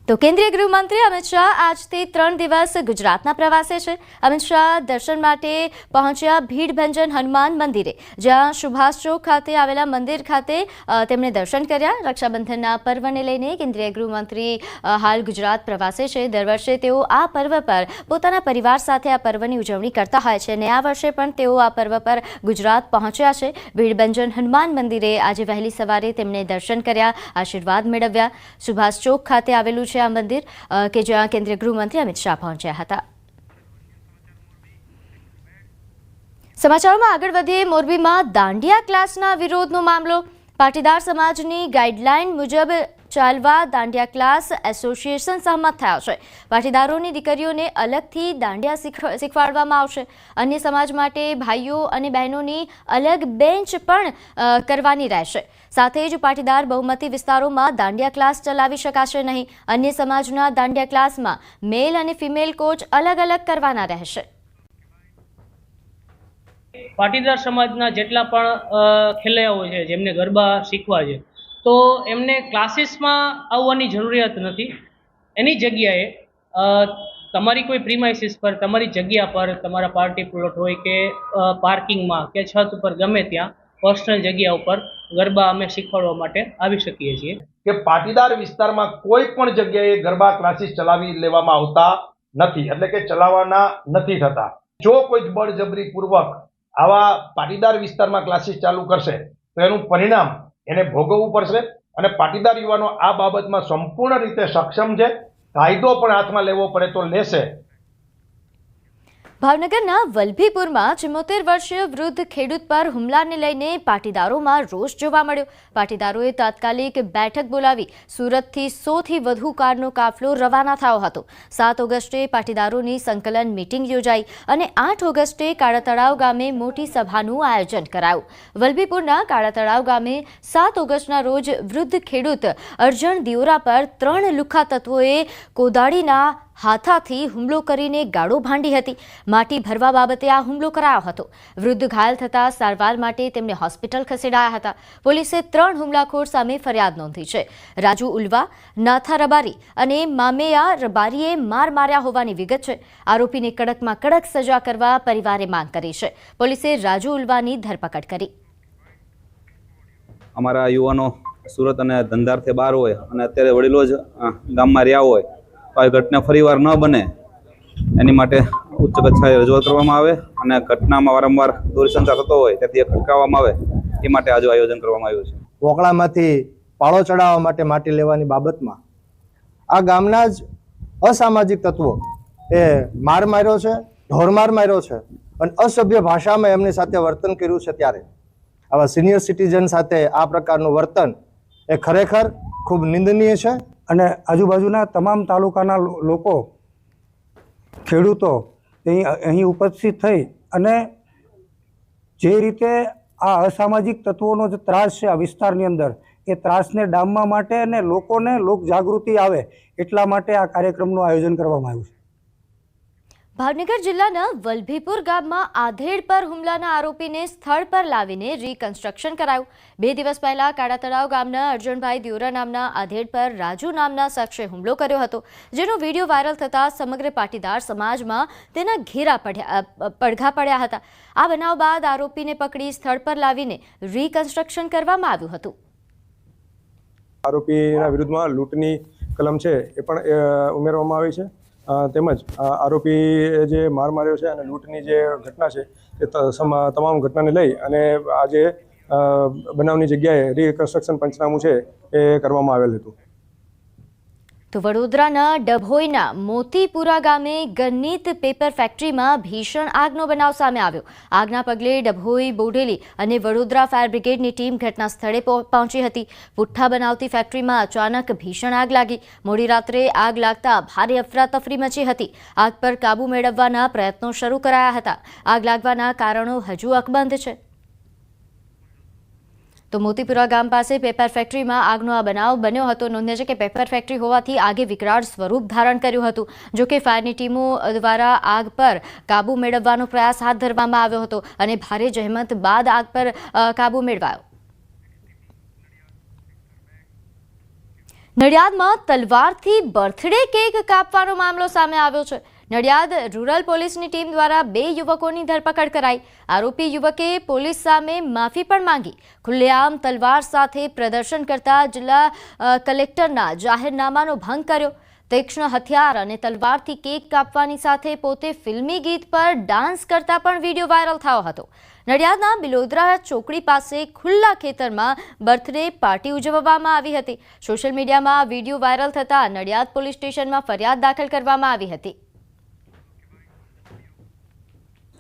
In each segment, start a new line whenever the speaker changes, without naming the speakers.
તો કેન્દ્રીય ગૃહમંત્રી અમિત શાહ આજથી 3 દિવસ ગુજરાતના પ્રવાસે છે। અમિત શાહ દર્શન માટે પહોંચ્યા ભીડભંજન હનુમાન મંદિરે, જ્યાં સુભાષ ચોક ખાતે આવેલા મંદિર ખાતે તેમણે દર્શન કર્યા। રક્ષાબંધનના પર્વને લઈને કેન્દ્રીય ગૃહમંત્રી હાલ ગુજરાત પ્રવાસે છે। દર વર્ષે તેઓ આ પર્વ પર પોતાના પરિવાર સાથે આ પર્વની ઉજવણી કરતા હોય છે, અને આ વર્ષે પણ તેઓ આ પર્વ પર ગુજરાત પહોંચ્યા છે। ભીડભંજન હનુમાન મંદિરે આજે વહેલી સવારે તેમણે દર્શન કર્યા, આશીર્વાદ મેળવ્યા। સુભાષ ચોક ખાતે આવેલું છે આ મંદિર કે જ્યાં કેન્દ્રીય ગૃહમંત્રી અમિત શાહ પહોંચ્યા હતા। સમાચારોમાં આગળ વધીએ। મોરબીમાં દાંડિયા ક્લાસના વિરોધનો મામલો। પાટીદાર સમાજની ગાઈડલાઈન મુજબ ચાલવા દાંડિયા ક્લાસ એસોસિએશન સહમત થયા છે। પાટીદારોની દીકરીઓને અલગથી દાંડિયા શીખવાડવામાં આવશે। અન્ય સમાજ માટે ભાઈઓ અને બહેનોની અલગ બેન્ચ પણ કરવાની રહેશે। સાથે જ પાટીદાર બહુમતી વિસ્તારોમાં દાંડિયા ક્લાસ ચલાવી શકાશે નહીં। અન્ય સમાજના દાંડિયા ક્લાસમાં મેલ અને ફિમેલ કોચ અલગ અલગ કરવાના રહેશે।
પાટીદાર સમાજના જેટલા પણ ખેલૈયાઓ છે, જેમને ગરબા શીખવા છે, તો એમને ક્લાસીસમાં આવવાની જરૂરિયાત નથી। એની જગ્યાએ તમારી કોઈ પ્રીમાઇસીસ પર, તમારી જગ્યા પર, તમારા પાર્ટી પ્લોટ હોય કે પાર્કિંગમાં કે છત ઉપર, ગમે ત્યાં પર્સનલ જગ્યા ઉપર ગરબા અમે શીખવાડવા માટે આવી શકીએ છીએ।
કે પાટીદાર વિસ્તારમાં કોઈ પણ જગ્યાએ ગરબા ક્લાસીસ ચલાવી લેવામાં આવતા નથી, એટલે કે ચલાવવાના નથી થતા। જો કોઈ બળજબરી પૂર્વક આવા પાટીદાર વિસ્તારમાં ક્લાસીસ ચાલુ કરશે તો એનું પરિણામ એને ભોગવવું પડશે, અને પાટીદાર યુવાનો આ બાબતમાં સંપૂર્ણ રીતે સક્ષમ છે। કાયદો પણ હાથમાં લેવો પડે તો લેશે।
ભાવનગરના વલભીપુરમાં 74 વર્ષીય વૃદ્ધ ખેડૂત પર હુમલાને લઈને પાટીદારોમાં રોષ જોવા મળ્યો। પાટીદારોએ તાત્કાલિક બેઠક બોલાવી સુરતથી 100થી વધુ કારનો કાફલો રવાના થયો હતો। 7 ઓગસ્ટે પાટીદારોની સંકલન મીટિંગ યોજાઈ અને 8 ઓગસ્ટે કાળા તળાવ ગામે મોટી સભાનું આયોજન કરાયું। વલભીપુરના કાળા તળાવ ગામે 7 ઓગસ્ટના રોજ વૃદ્ધ ખેડૂત અર્જણ દિયોરા પર 3 લુખ્ખા તત્વોએ કોદાળીના હાથાથી હુમલો કરીને ગાળો ભાંડી હતી। માટી ભરવા બાબતે આ હુમલો કરાયો હતો। વૃદ્ધ ઘાયલ થતા સારવાર માટે તેમને હોસ્પિટલ ખસેડાયા હતા। પોલીસે 3 હુમલાખોર સામે ફરિયાદ નોંધી છે। રાજુ ઉલ્વા, નાથા રબારી અને મામેયા રબારીએ માર માર્યા હોવાની વિગત છે। આરોપીને કડકમાં કડક સજા કરવા પરિવારે માંગ કરી છે। પોલીસે રાજુ ઉલ્વાની ધરપકડ કરી।
અમારા યુવાનો સુરત અને ધંધાર્થે બહાર હોય અને અત્યારે વડીલો જ ગામમાં રહ્યા હોય તો આ ઘટના ફરીવાર ન બને એની માટે ઉચ્ચ કક્ષાએ રજૂઆત કરવામાં આવે અને ઘટનામાં વારંવાર દોરી સંચાર થતો હોય તેથી અટકાવવામાં આવે એ માટે આજે આયોજન કરવામાં આવ્યું છે।
વોકળામાંથી પાળો ચડાવવા માટે માટી લેવાની બાબતમાં આ ગામના જ અસામાજિક તત્વો એ માર માર્યો છે, ઢોરમાર માર્યો છે અને અસભ્ય ભાષામાં એમની સાથે વર્તન કર્યું છે। ત્યારે આવા સિનિયર સિટીઝન સાથે આ પ્રકારનું વર્તન એ ખરેખર ખૂબ નિંદનીય છે।
અને આજુબાજુના તમામ તાલુકાના લોકો, ખેડૂતો અહીં ઉપસ્થિત થઈ અને જે રીતે આ અસામાજિક તત્વોનો જે ત્રાસ છે આ વિસ્તારની અંદર, એ ત્રાસને ડામવા માટે અને લોકોને લોક જાગૃતિ આવે એટલા માટે આ કાર્યક્રમનું આયોજન કરવામાં આવ્યું છે।
ભાવનગર જિલ્લાના વલભીપુર ગામમાં આધેડ પર હુમલાના આરોપીને સ્થળ પર લાવીને રીકન્સ્ટ્રક્શન કરાયું। 2 દિવસ પહેલા કાળા તળાવ ગામના અર્જણભાઈ દિયોરા નામના આધેડ પર રાજુ નામના શખ્સે હુમલો કર્યો હતો, જેનો વિડીયો વાયરલ થતા સમગ્ર પાટીદાર સમાજમાં તેના ઘેરા પડઘા પડ્યા હતા। આ બનાવ બાદ આરોપીને પકડી સ્થળ પર લાવીને રીકન્સ્ટ્રક્શન કરવામાં આવ્યું હતું।
આરોપીના વિરુદ્ધમાં લૂંટની કલમ છે એ પણ ઉમેરવામાં આવી છે। તેમજ આરોપી જે માર માર્યો છે અને લૂંટની જે ઘટના છે તે તમામ ઘટનાને લઈ અને આજે બનાવની જગ્યાએ રીકન્સ્ટ્રક્શન પંચનામું છે એ કરવામાં આવેલ હતું।
તો વડોદરાના ડભોઈના મોતીપુરા ગામે ગન્નીત પેપર ફેક્ટરીમાં ભીષણ આગનો બનાવ સામે આવ્યો। આગના પગલે ડભોઈ, બોડેલી અને વડોદરા ફાયર બ્રિગેડની ટીમ ઘટના સ્થળે પહોંચી હતી। પુઠ્ઠા બનાવતી ફેક્ટરીમાં અચાનક ભીષણ આગ લાગી। મોડી રાત્રે આગ લાગતા ભારે અફરાતફરી મચી હતી। આગ પર કાબુ મેળવવાના પ્રયત્નો શરૂ કરાયા હતા। આગ લાગવાના કારણો હજુ અકબંધ છે। તો મોતીપુરા ગામ પાસે પેપર ફેક્ટરીમાં આગનો આ બનાવ બન્યો હતો। નોંધ્ય છે કે પેપર ફેક્ટરી હોવાથી આગે વિકરાળ સ્વરૂપ ધારણ કર્યું હતું। જો કે ફાયરની ટીમો દ્વારા આગ પર કાબુ મેળવવાનો પ્રયાસ હાથ ધરવામાં આવ્યો હતો અને ભારે જહેમત બાદ આગ પર કાબુ મેળવાયો। નડિયાદમાં તલવારથી બર્થડે કેક કાપવાનો મામલો સામે આવ્યો છે. નડિયાદ રૂરલ પોલીસની ટીમ દ્વારા 2 યુવકોની ધરપકડ કરાઈ. આરોપી યુવકે પોલીસ સામે માફી પણ માંગી. ખુલ્લેઆમ તલવાર સાથે પ્રદર્શન કરતા જિલ્લા કલેક્ટરના જાહેરનામાનો ભંગ કર્યો. તીક્ષ્ણ હથિયાર અને તલવારથી કેક કાપવાની સાથે પોતે ફિલ્મી ગીત પર ડાન્સ કરતા પણ વિડીયો વાયરલ થયો હતો. નડિયાદના બિલોદરા ચોકડી પાસે ખુલ્લા ખેતરમાં બર્થડે પાર્ટી ઉજવવામાં આવી હતી. સોશિયલ મીડિયામાં આ વિડીયો વાયરલ થતાં નડિયાદ પોલીસ સ્ટેશનમાં ફરિયાદ દાખલ કરવામાં આવી હતી.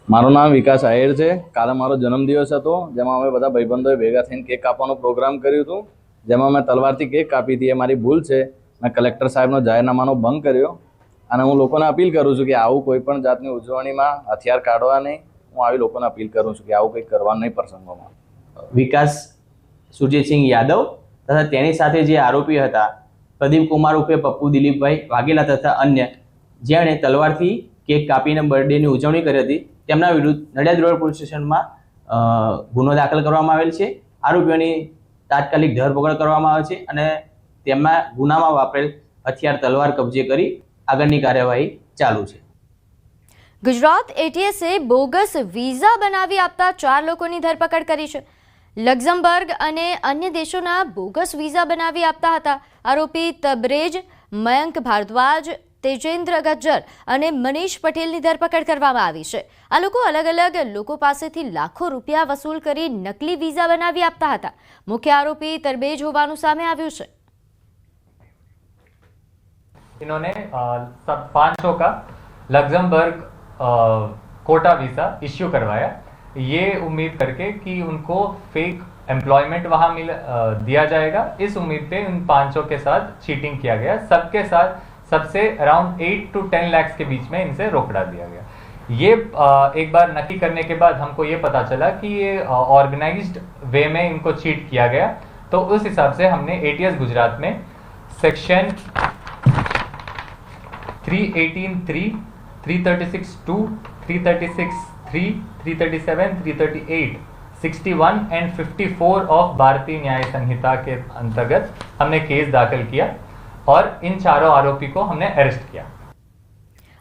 મારું નામ વિકાસ આહિર છે. કાલે મારો જન્મદિવસ હતો, જેમાં અમે બધા ભાઈબંધોએ ભેગા થઈને કેક કાપવાનો પ્રોગ્રામ કર્યું હતું. જેમાં મેં તલવારથી કેક કાપી હતી. એ મારી ભૂલ છે. મેં કલેક્ટર સાહેબનો જાહેરનામાનો ભંગ કર્યો અને હું લોકોને અપીલ કરું છું કે આવું કોઈ પણ જાતની ઉજવણીમાં હથિયાર કાઢવા નહીં. હું આવી લોકોને અપીલ કરું છું કે આવું કંઈક કરવાનું નહીં પ્રસંગોમાં.
વિકાસ સુરજીતસિંહ યાદવ તથા તેની સાથે જે આરોપી હતા પ્રદીપ કુમાર ઉર્ફે પપ્પુ દિલીપભાઈ વાઘેલા તથા અન્ય, જેણે તલવારથી કેક કાપીને બર્થડેની ઉજવણી કરી હતી, તેમના વિરુદ્ધ નડિયાદ રૂરલ પોલીસ સ્ટેશનમાં ગુનો દાખલ કરવામાં આવેલ છે. આરોપીઓની તાત્કાલિક ધરપકડ કરવામાં આવે છે અને તેમાં ગુનામાં વાપરેલ હથિયાર તલવાર કબજે કરી આગળની કાર્યવાહી ચાલુ છે.
ગુજરાત એટીએસે બોગસ વિઝા બનાવી આપતા 4 લોકોની ધરપકડ કરી છે. લક્ઝમબર્ગ અને અન્ય દેશોના બોગસ વિઝા બનાવી આપતા હતા. આરોપી તબરેજ, મયંક ભારદ્વાજ, તેજેન્દ્ર ગજ્જર અને મનીષ પટેલની ધરપકડ કરવામાં આવી છે. આ લોકો અલગ અલગ લોકો પાસેથી લાખો રૂપિયા વસૂલ કરી નકલી વિઝા બનાવી આપતા હતા. મુખ્ય આરોપી તરબેજ હોવાનું સામે આવ્યું છે.
इन्होंने 500 का लग्जमबर्ग कोटा वीज़ा इश्यू करवाया, ये उम्मीद करके कि उनको फेक एम्प्लॉयमेंट वहाँ दिया जाएगा. इस उम्मीद पे उन 500 के साथ चीटिंग किया गया. सबके साथ सबसे अराउंड 8 to 10 लाख के बीच में इनसे रोकड़ा दिया गया. ये एक बार नक्की करने के बाद हमको ये पता चला कि ये ऑर्गेनाइज्ड वे में इनको चीट किया गया. तो उस हिसाब से हमने एटीएस गुजरात में सेक्शन 318(3), 336(2), 336(3), 337, 338, 61 एंड 54 ऑफ भारतीय न्याय संहिता के अंतर्गत हमने केस दाखिल किया और इन चारों आरोपी को हमने अरेस्ट किया.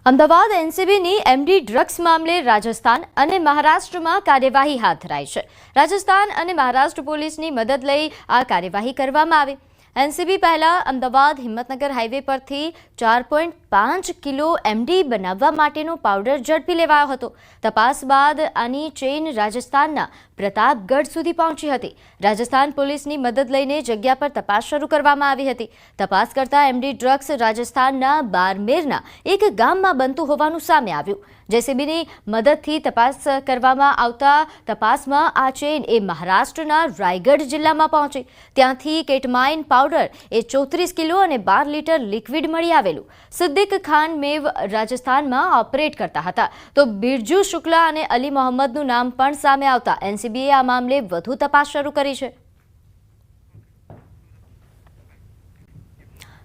અમદાવાદ એનસીબીની એમડી ડ્રગ્સ મામલે રાજસ્થાન અને મહારાષ્ટ્રમાં કાર્યવાહી હાથ ધરાઈ છે. રાજસ્થાન અને મહારાષ્ટ્ર પોલીસની મદદ લઈ આ કાર્યવાહી કરવામાં આવી. એનસીબી પહેલા અમદાવાદ હિંમતનગર હાઈવે પરથી 4.5 કિલો એમડી બનાવવા માટેનો પાવડર ઝડપી લેવાયો હતો. તપાસ બાદ આની ચેઇન રાજસ્થાનના પ્રતાપગઢ સુધી પહોંચી હતી. રાજસ્થાન પોલીસની મદદ લઈને જગ્યા પર તપાસ શરૂ કરવામાં આવી હતી. તપાસ કરતા એમડી ડ્રગ્સ રાજસ્થાનના બારમેરના એક ગામમાં બનતું હોવાનું સામે આવ્યું. જેસીબીની મદદથી તપાસ કરવામાં આવતા તપાસમાં આ ચેઇન એ મહારાષ્ટ્રના રાયગઢ જિલ્લામાં પહોંચી. ત્યાંથી કેટમાઇન પાવડર એ 34 કિલો અને 12 લીટર લિક્વિડ મળી આવેલું. સિદ્દીક ખાન મેવ રાજસ્થાનમાં ઓપરેટ કરતા હતા, તો બિરજુ શુક્લા અને અલી મોહમ્મદનું નામ પણ સામે આવતા એનસીબીએ આ મામલે વધુ તપાસ શરૂ કરી છે.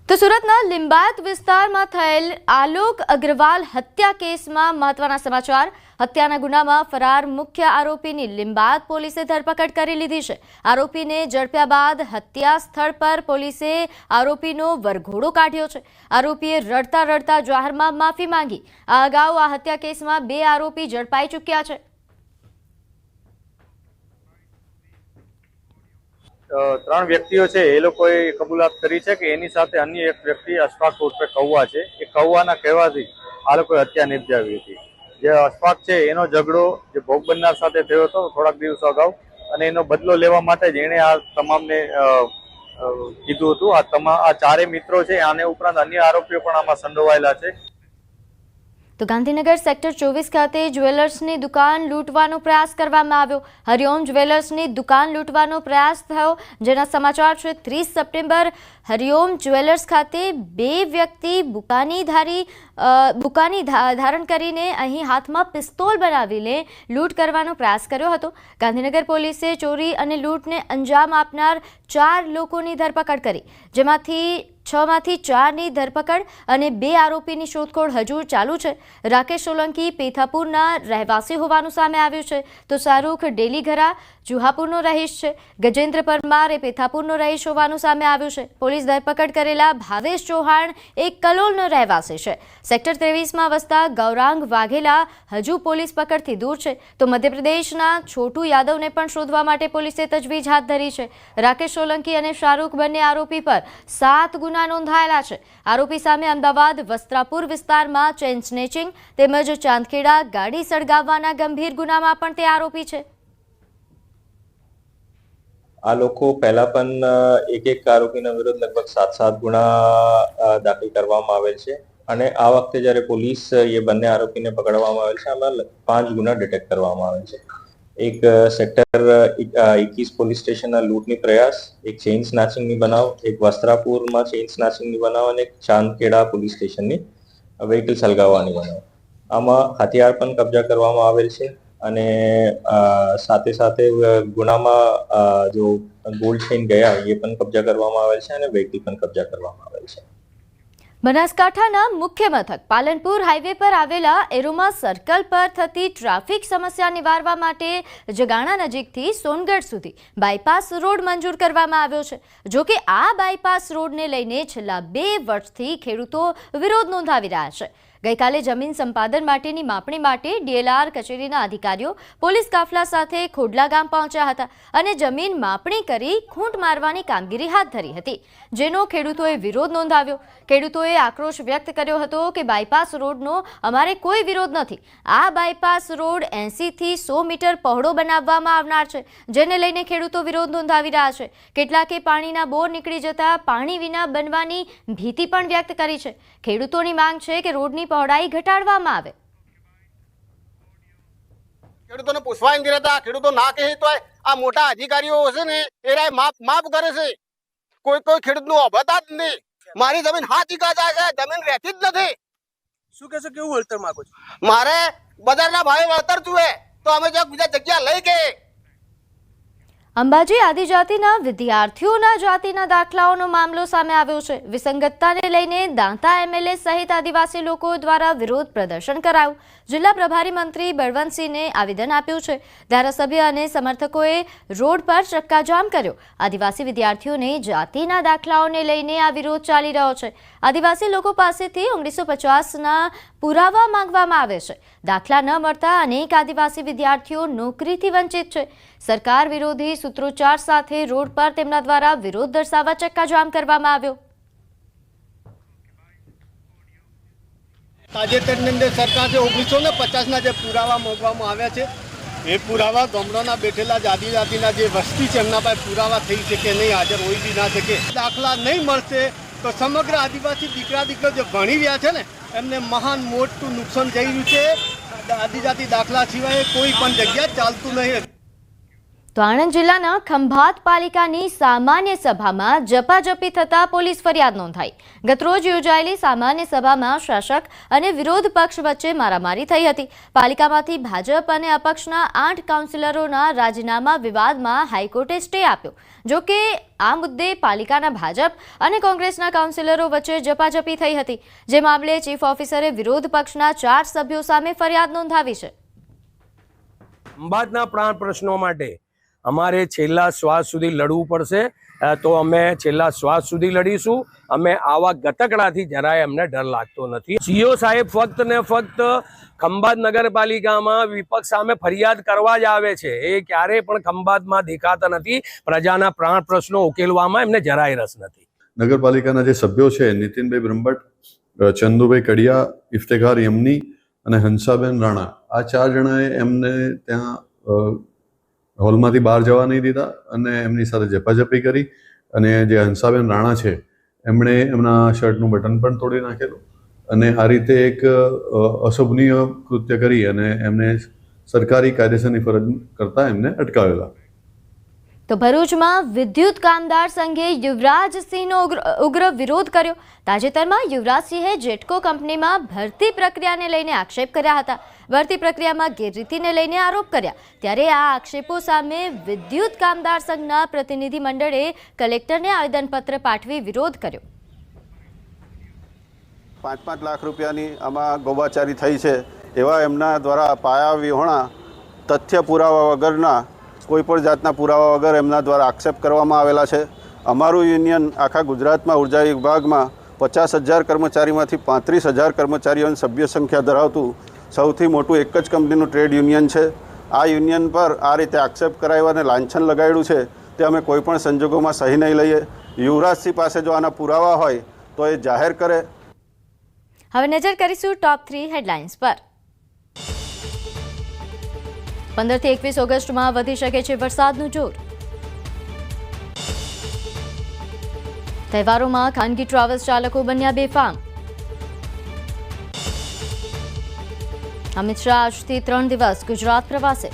તો સુરતના લિંબાયત વિસ્તારમાં થયેલ આલોક અગ્રવાલ હત્યા કેસમાં મહત્વના સમાચાર. હત્યાના ગુનામાં ફરાર મુખ્ય આરોપીની લિંબાયત પોલીસે ધરપકડ કરી લીધી છે. આરોપીને ઝડપ્યા બાદ હત્યા સ્થળ પર પોલીસે આરોપીનો વરઘોડો કાઢ્યો છે. આરોપીએ રડતા રડતા જાહેરમાં માફી માંગી. આ અગાઉ આ હત્યા કેસમાં 2 આરોપી ઝડપાઈ ચૂક્યા છે.
3 વ્યક્તિઓ છે એ લોકોએ કબૂલાત કરી છે કે એની સાથે અન્ય એક વ્યક્તિ અશફાક ઉર્ફે કૌવા છે. એ કૌવાના કહેવાથી આ લોકોએ હત્યા નિપજાવી હતી. જે અશફાક છે એનો ઝઘડો જે ભોગ બનનાર સાથે થયો હતો થોડાક દિવસો અગાઉ, અને એનો બદલો લેવા માટે જ એણે આ તમામને કીધું હતું. આ 4 મિત્રો છે, આને ઉપરાંત અન્ય આરોપીઓ પણ આમાં સંડોવાયેલા છે.
તો ગાંધીનગર સેક્ટર 24 ખાતે જ્વેલર્સની દુકાન લૂંટવાનો પ્રયાસ કરવામાં આવ્યો. હરિઓમ જ્વેલર્સની દુકાન લૂંટવાનો પ્રયાસ થયો, જેના સમાચાર છે. 30 સપ્ટેમ્બર હરિઓમ જ્વેલર્સ ખાતે 2 વ્યક્તિ બુકાની ધારણ કરીને અહીં હાથમાં પિસ્તોલ બનાવીને લૂંટ કરવાનો પ્રયાસ કર્યો હતો. ગાંધીનગર પોલીસે ચોરી અને લૂંટને અંજામ આપનાર 4 લોકોની ધરપકડ કરી, જેમાંથી 6માંથી 4ની ધરપકડ અને 2 આરોપીની શોધખોળ હજુ ચાલુ છે. રાકેશ સોલંકી પેથાપુરના રહેવાસી હોવાનું સામે આવ્યું છે, તો શાહરૂખ ડેલીઘરા જુહાપુરનો રહીશ છે. ગજેન્દ્ર પરમાર એ પેથાપુરનો રહીશ હોવાનું સામે આવ્યું છે. પોલીસ ધરપકડ કરેલા ભાવેશ ચૌહાણ એક કલોલનો રહેવાસી છે. સેક્ટર 23માં વસતા ગૌરાંગ વાઘેલા હજુ પોલીસ પકડથી દૂર છે, તો મધ્યપ્રદેશના છોટુ યાદવને પણ શોધવા માટે પોલીસે તજવીજ હાથ ધરી છે. રાકેશ સોલંકી અને શાહરૂખ બંને આરોપી પર 7 ગુના નોંધાયેલા છે. આરોપી સામે અમદાવાદ વસ્ત્રાપુર વિસ્તારમાં ચેઇન સ્નેચિંગ તેમજ ચાંદખેડા ગાડી સળગાવવાના ગંભીર ગુનામાં પણ તે આરોપી છે.
આ લોકો પહેલા પણ એક આરોપીના વિરુદ્ધ લગભગ 7 ગુના દાખલ કરવામાં આવેલ છે અને આ વખતે જ્યારે પોલીસ એ બંને આરોપીને પકડવામાં આવેલ છે, આમાં 5 ગુના ડિટેક્ટ કરવામાં આવેલ છે. એક સેક્ટર 21 પોલીસ સ્ટેશનના લૂંટની પ્રયાસ, એક ચેઇન સ્નેચિંગની બનાવ, એક વસ્ત્રાપુરમાં ચેઇન સ્નેચિંગની બનાવ અને એક ચાંદખેડા પોલીસ સ્ટેશનની વ્હીકલ સળગાવવાની બનાવ. આમાં હથિયાર પણ કબજા કરવામાં આવેલ છે અને સાથે સાથે ગુનામાં જો ગોલ્ડ ચેઇન ગયા એ પણ કબજા કરવામાં આવેલ છે અને વ્હીકલ પણ કબજા કરવામાં આવેલ છે.
બનાસકાંઠાના મુખ્ય મથક પાલનપુર હાઈવે પર આવેલા એરોમા સર્કલ પર થતી ટ્રાફિક સમસ્યા નિવારવા માટે જગાણા નજીકથી સોનગઢ સુધી બાયપાસ રોડ મંજૂર કરવામાં આવ્યો છે. જો કે આ બાયપાસ રોડને લઈને છેલ્લા 2 વર્ષથી ખેડૂતો વિરોધ નોંધાવી રહ્યા છે. ગઈકાલે જમીન સંપાદન માટેની માપણી માટે DLR કચેરીના અધિકારીઓ પોલીસ કાફલા સાથે ખોડલા ગામ પહોંચ્યા હતા અને જમીન માપણી કરી ખૂંટ મારવાની કામગીરી હાથ ધરી હતી, જેનો ખેડૂતોએ વિરોધ નોંધાવ્યો. ખેડૂતોએ આક્રોશ વ્યક્ત કર્યો હતો કે બાયપાસ રોડનો અમારે કોઈ વિરોધ નથી. આ બાયપાસ રોડ 80થી 100 મીટર પહોળો બનાવવામાં આવનાર છે, જેને લઈને ખેડૂતો વિરોધ નોંધાવી રહ્યા છે. કેટલાકે પાણીના બોર નીકળી જતા પાણી વિના બનવાની ભીતિ પણ વ્યક્ત કરી છે. ખેડૂતોની માંગ છે કે રોડની પહોળાઈ ઘટાડવામાં આવે.
ખેડૂતોને પૂછવા નથી રહેતા. ખેડૂતો ના કહે તો આ મોટા અધિકારીઓ છે ને એ માફ કરે છે. કોઈ ખેડૂતનું અભતા જ નહીં. મારી જમીન 7 વીઘા જાય છે, જમીન રહેતી જ નથી.
શું કહેશો, કેવું વળતર માંગો છો?
મારે બજારના ભાવે વળતર જોઈએ તો અમે બીજા જગ્યા લઈ ગયે.
અંબાજી આદિજાતિના વિદ્યાર્થીઓના જાતિના દાખલાઓનો મામલો સામે આવ્યો છે. વિસંગતતાને લઈને દાંતા MLA સહિત આદિવાસી લોકો દ્વારા વિરોધ પ્રદર્શન કરાયું. જિલ્લા પ્રભારી મંત્રી બળવંતસિંહને આવેદન આપ્યું છે. ધારાસભ્ય અને સમર્થકોએ રોડ પર ચક્કાજામ કર્યો. આદિવાસી વિદ્યાર્થીઓને જાતિના દાખલાઓને લઈને આ વિરોધ ચાલી રહ્યો છે. આદિવાસી લોકો પાસેથી 1950ના પુરાવા માંગવામાં આવે છે. દાખલા ન મળતા અનેક આદિવાસી વિદ્યાર્થીઓ નોકરીથી વંચિત છે. સરકાર વિરોધી સૂત્રોચ્ચાર સાથે રોડ પર તેમના દ્વારા વિરોધ દર્શાવવા ચક્કાજામ કરવામાં આવ્યો.
તાજેતરની અંદર સરકારે 1950ના જે પુરાવા માંગવામાં આવ્યા છે એ પુરાવા ગામડાના બેઠેલા આદિજાતિના જે વસ્તી છે એમના પાસે પુરાવા થઈ શકે નહીં, હાજર હોય બી ના શકે. દાખલા નહીં મળશે તો સમગ્ર આદિવાસી દીકરીઓ જે ભણી રહ્યા છે ને એમને મહાન મોટું નુકસાન થઈ રહ્યું છે. આદિજાતિ દાખલા સિવાય કોઈ પણ જગ્યા ચાલતું નહીં.
તો આણંદ જિલ્લાના ખંભાત પાલિકાની સામાન્ય સભામાં ઝપાઝપી થતા પોલીસ ફરિયાદ નોંધાઈ. ગતરોજ યોજાયેલી સામાન્ય સભામાં શાસક અને વિરોધ પક્ષ વચ્ચે મારામારી થઈ હતી. પાલિકામાંથી ભાજપ અને અપક્ષના 8 કાઉન્સિલરોના રાજીનામા વિવાદમાં હાઈકોર્ટે સ્ટે આપ્યો. જો કે આ મુદ્દે પાલિકાના ભાજપ અને કોંગ્રેસના કાઉન્સિલરો વચ્ચે ઝપાઝપી થઈ હતી, જે મામલે ચીફ ઓફિસરે વિરોધ પક્ષના 4 સભ્યો સામે ફરિયાદ નોંધાવી છે.
ખંભાતના પ્રાણ પ્રશ્નો માટે અમારે છેલ્લા શ્વાસ સુધી લડવું પડશે, તો અમે છેલ્લા શ્વાસ સુધી લડીશું. અમે આવા ગતકડાથી જરાય અમને ડર લાગતો નથી. સીઓ સાહેબ ફક્ત ને ફક્ત ખંભાત નગરપાલિકામાં વિપક્ષ સામે ફરિયાદ કરવા જ આવે છે. એ ક્યારેય પણ ખંભાતમાં દેખાતા નથી. પ્રજાના પ્રાણ પ્રશ્નો ઉકેલવામાં એમને જરાય રસ નથી.
નગરપાલિકાના જે સભ્યો છે, નીતિનભાઈ બ્રહ્મભટ્ટ, ચંદુભાઈ કડિયા, ઇફ્તેખાર યમની અને હંસાબેન રાણા, આ 4 જણાએ એમને ત્યાં હોલમાંથી બહાર જવા નહીં દીધા અને એમની સાથે ઝપાઝપી કરી. અને જે હંસાબેન રાણા છે એમણે એમના શર્ટનું બટન પણ તોડી નાખેલું અને આ રીતે એક અશોભનીય કૃત્ય કરી અને એમને સરકારી કાયદેસરની ફરજ કરતા એમને અટકાવેલા.
તો ભરૂચમાં વિદ્યુત કામદાર સંઘે યુવરાજસિંહનો ઉગ્ર વિરોધ કર્યો. તાજેતરમાં યુવરાજસિંહે જેટકો કંપનીમાં ભરતી પ્રક્રિયાને લઈને આક્ષેપ કર્યા હતા. ભરતી પ્રક્રિયામાં ગેરરીતિને લઈને આરોપ કર્યા. ત્યારે આ આક્ષેપો સામે વિદ્યુત કામદાર સંઘના પ્રતિનિધિ મંડળે કલેક્ટરને આવેદનપત્ર પાઠવી વિરોધ કર્યો.
5-5 લાખ રૂપિયાની આમાં ગૌબાચારી થઈ છે એવા એમના દ્વારા પાયા વિહોણા તથ્ય પુરાવા વગરના કોઈપણ જાતના પુરાવા વગર એમના દ્વારા આક્ષેપ કરવામાં આવેલા છે. અમારું યુનિયન આખા ગુજરાતમાં ઉર્જા વિભાગમાં 50,000 કર્મચારીમાંથી 35,000 કર્મચારીઓની સભ્ય સંખ્યા ધરાવતું સૌથી મોટું એક જ કંપનીનું ટ્રેડ યુનિયન છે. આ યુનિયન પર આ રીતે આક્ષેપ કરાવ્યા અને લાંછન લગાડ્યું છે તે અમે કોઈપણ સંજોગોમાં સહી નહીં લઈએ. યુવરાજસિંહ પાસે જો આના પુરાવા હોય તો એ જાહેર કરે.
હવે નજર કરીશું ટોપ 3 હેડલાઇન્સ પર. 15 થી 21 ઓગસ્ટમાં વધી શકે છે વરસાદનું જોર. તહેવારોમાં ખાનગી ટ્રાવેલ્સ ચાલકો બન્યા બેફામ. અમિત શાહ આજથી 3 દિવસ ગુજરાત પ્રવાસે.